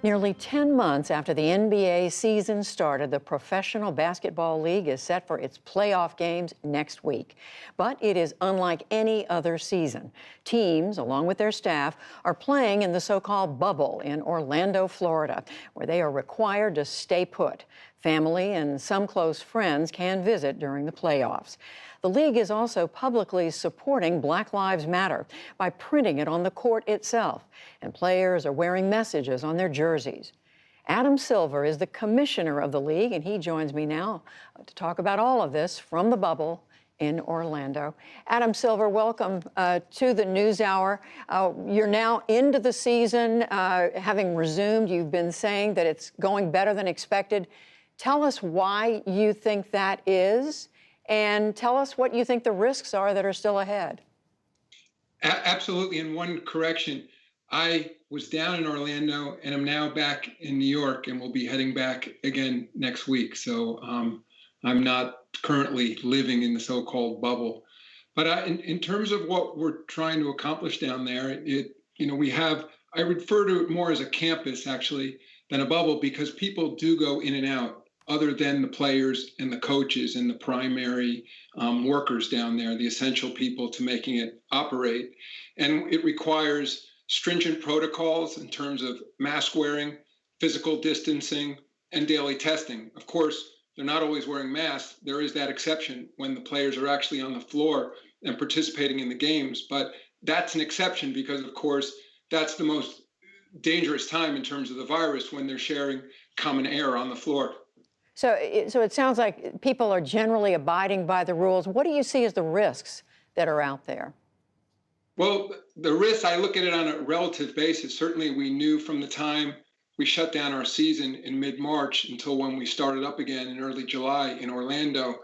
Nearly 10 months after the NBA season started, the Professional Basketball League is set for its playoff games next week. But it is unlike any other season. Teams, along with their staff, are playing in the so-called bubble in Orlando, Florida, where they are required to stay put. Family and some close friends can visit during the playoffs. The league is also publicly supporting Black Lives Matter by printing it on the court itself, and players are wearing messages on their jerseys. Adam Silver is the commissioner of the league, and he joins me now to talk about all of this from the bubble in Orlando. Adam Silver, welcome to the NewsHour. You're now into the season, having resumed. You've been saying that it's going better than expected. Tell us why you think that is, and tell us what you think the risks are that are still ahead. Absolutely. And one correction, I was down in Orlando and I'm now back in New York and will be heading back again next week. So I'm not currently living in the so-called bubble. But in terms of what we're trying to accomplish down there, I refer to it more as a campus actually than a bubble, because people do go in and out other than the players and the coaches and the primary workers down there, the essential people to making it operate. And it requires stringent protocols in terms of mask wearing, physical distancing, and daily testing. Of course, they're not always wearing masks. There is that exception when the players are actually on the floor and participating in the games. But that's an exception because, of course, that's the most dangerous time in terms of the virus, when they're sharing common air on the floor. So it sounds like people are generally abiding by the rules. What do you see as the risks that are out there? Well, the risks, I look at it on a relative basis. Certainly, we knew from the time we shut down our season in mid-March until when we started up again in early July in Orlando,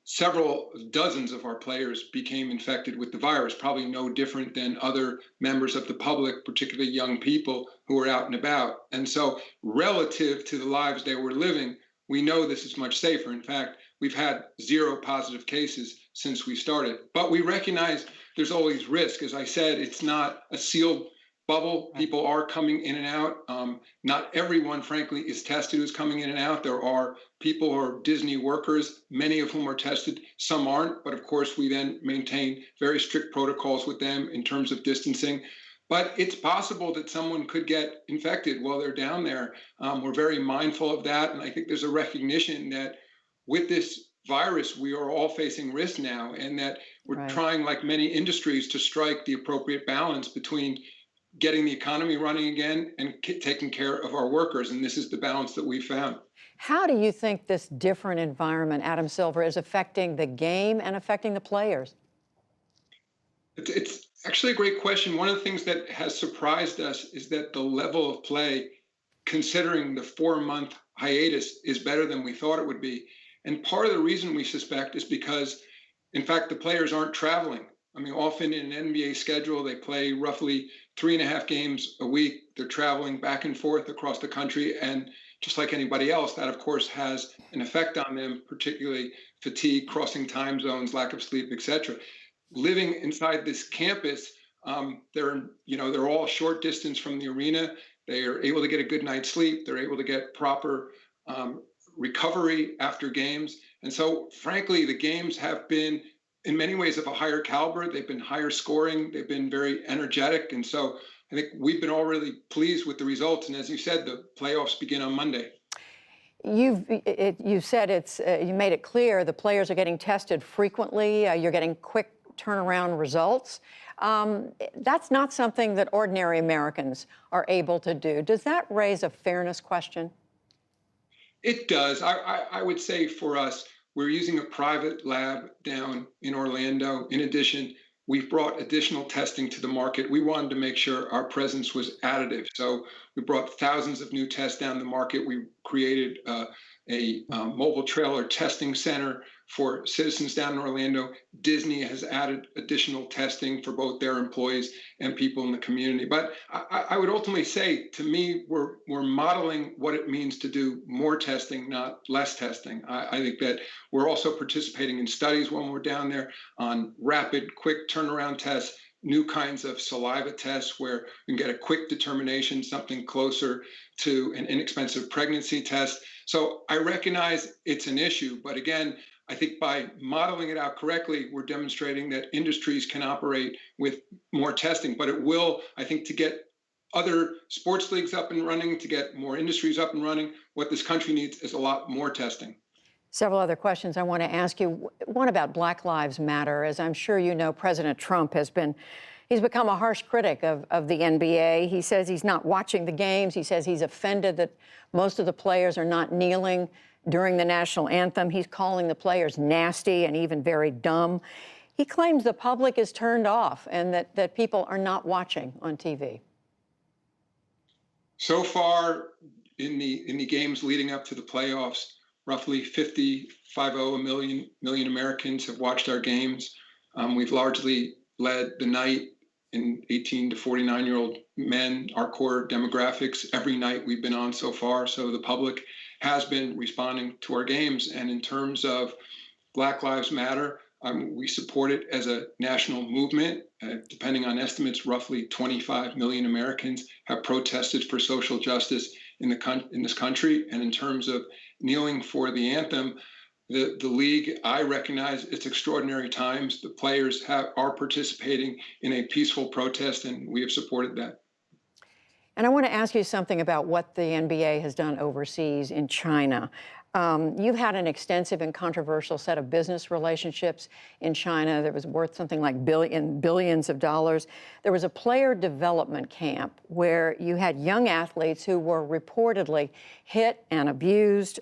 several dozens of our players became infected with the virus, probably no different than other members of the public, particularly young people who were out and about. And so relative to the lives they were living, we know this is much safer. In fact, we've had 0 positive cases since we started. But we recognize there's always risk. As I said, it's not a sealed bubble. People are coming in and out. Not everyone, frankly, is tested who's coming in and out. There are people who are Disney workers, many of whom are tested. Some aren't. But of course, we then maintain very strict protocols with them in terms of distancing. But it's possible that someone could get infected while they're down there. We're very mindful of that. And I think there's a recognition that with this virus, we are all facing risk now, and that we're trying, like many industries, to strike the appropriate balance between getting the economy running again and taking care of our workers. And this is the balance that we found. How do you think this different environment, Adam Silver, is affecting the game and affecting the players? It's actually a great question. One of the things that has surprised us is that the level of play, considering the 4-month hiatus, is better than we thought it would be. And part of the reason we suspect is because, in fact, the players aren't traveling. I mean, often in an NBA schedule, they play roughly 3.5 games a week. They're traveling back and forth across the country. And just like anybody else, that, of course, has an effect on them, particularly fatigue, crossing time zones, lack of sleep, et cetera. Living inside this campus, they're all short distance from the arena. They are able to get a good night's sleep. They're able to get proper recovery after games. And so, frankly, the games have been, in many ways, of a higher caliber. They've been higher scoring. They've been very energetic. And so I think we've been all really pleased with the results. And as you said, the playoffs begin on Monday. You said you made it clear the players are getting tested frequently. You're getting quick turnaround results. That's not something that ordinary Americans are able to do. Does that raise a fairness question? It does. I would say for us, we're using a private lab down in Orlando. In addition, we've brought additional testing to the market. We wanted to make sure our presence was additive. So we brought thousands of new tests down the market. We created a mobile trailer testing center for citizens down in Orlando. Disney has added additional testing for both their employees and people in the community. But I would ultimately say, to me, we're modeling what it means to do more testing, not less testing. I think that we're also participating in studies when we're down there on rapid, quick turnaround tests new kinds of saliva tests where you can get a quick determination, something closer to an inexpensive pregnancy test. So I recognize it's an issue, but again, I think by modeling it out correctly, we're demonstrating that industries can operate with more testing. But it will, I think, to get other sports leagues up and running, to get more industries up and running, what this country needs is a lot more testing. Several other questions I want to ask you. One about Black Lives Matter. As I'm sure you know, President Trump he's become a harsh critic of the NBA. He says he's not watching the games. He says he's offended that most of the players are not kneeling during the national anthem. He's calling the players nasty and even very dumb. He claims the public is turned off and that people are not watching on TV. So far in the games leading up to the playoffs, roughly 50 million Americans have watched our games. We've largely led the night in 18 to 49-year-old men, our core demographics, every night we've been on so far. So the public has been responding to our games. And in terms of Black Lives Matter, we support it as a national movement. Depending on estimates, roughly 25 million Americans have protested for social justice in this country. And in terms of kneeling for the anthem, the league, I recognize it's extraordinary times. The players are participating in a peaceful protest, and we have supported that. And I want to ask you something about what the NBA has done overseas in China. You've had an extensive and controversial set of business relationships in China that was worth something like billions of dollars. There was a player development camp where you had young athletes who were reportedly hit and abused.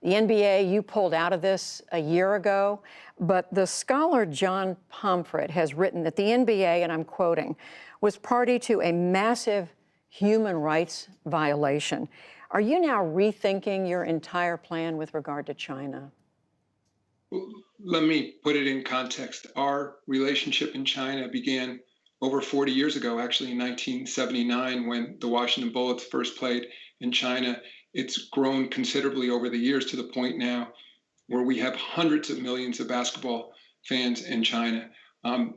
The NBA, you pulled out of this a year ago, but the scholar John Pomfret has written that the NBA, and I'm quoting, was party to a massive human rights violation. Are you now rethinking your entire plan with regard to China? Let me put it in context. Our relationship in China began over 40 years ago, actually in 1979, when the Washington Bullets first played in China. It's grown considerably over the years to the point now where we have hundreds of millions of basketball fans in China.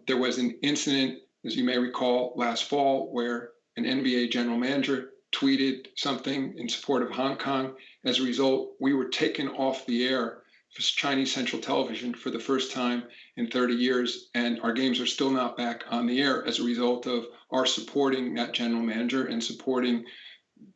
There was an incident, as you may recall, last fall where an NBA general manager tweeted something in support of Hong Kong. As a result, we were taken off the air for Chinese Central Television for the first time in 30 years, and our games are still not back on the air as a result of our supporting that general manager and supporting,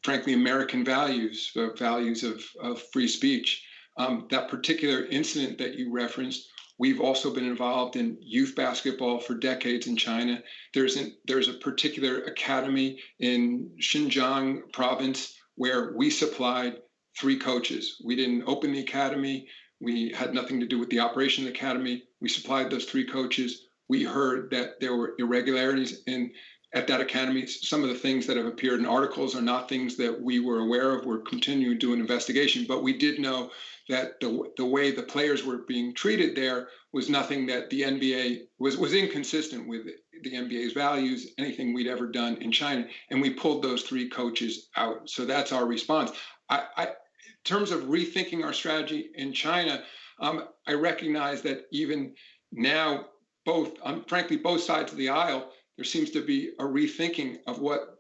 frankly, American values, values of free speech. That particular incident that you referenced, we've also been involved in youth basketball for decades in China. There's a particular academy in Xinjiang province where we supplied 3 coaches. We didn't open the academy. We had nothing to do with the operation of the academy. We supplied those 3 coaches. We heard that there were irregularities at that academy. Some of the things that have appeared in articles are not things that we were aware of. We're continuing to do an investigation, but we did know that the way the players were being treated there was nothing that the NBA was inconsistent with the NBA's values, anything we'd ever done in China, and we pulled those 3 coaches out. So that's our response. In terms of rethinking our strategy in China, I recognize that even now, frankly, both sides of the aisle, there seems to be a rethinking of what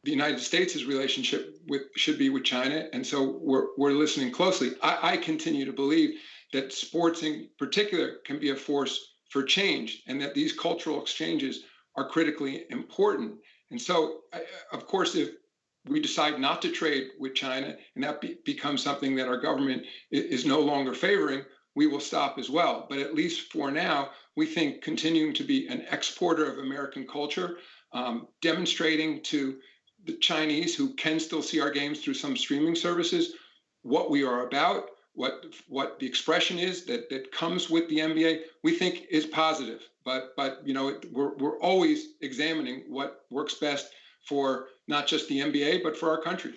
the United States' relationship should be with China. And so we're listening closely. I continue to believe that sports in particular can be a force for change and that these cultural exchanges are critically important. And so, of course, if we decide not to trade with China and that becomes something that our government is no longer favoring, we will stop as well. But at least for now, we think continuing to be an exporter of American culture, demonstrating to the Chinese who can still see our games through some streaming services what we are about, what the expression is that comes with the NBA, we think is positive. But we're always examining what works best for not just the NBA, but for our country.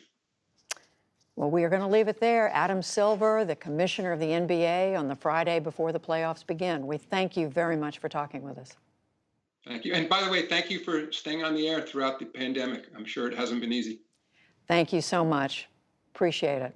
Well, we are going to leave it there. Adam Silver, the commissioner of the NBA, on the Friday before the playoffs begin. We thank you very much for talking with us. Thank you. And by the way, thank you for staying on the air throughout the pandemic. I'm sure it hasn't been easy. Thank you so much. Appreciate it.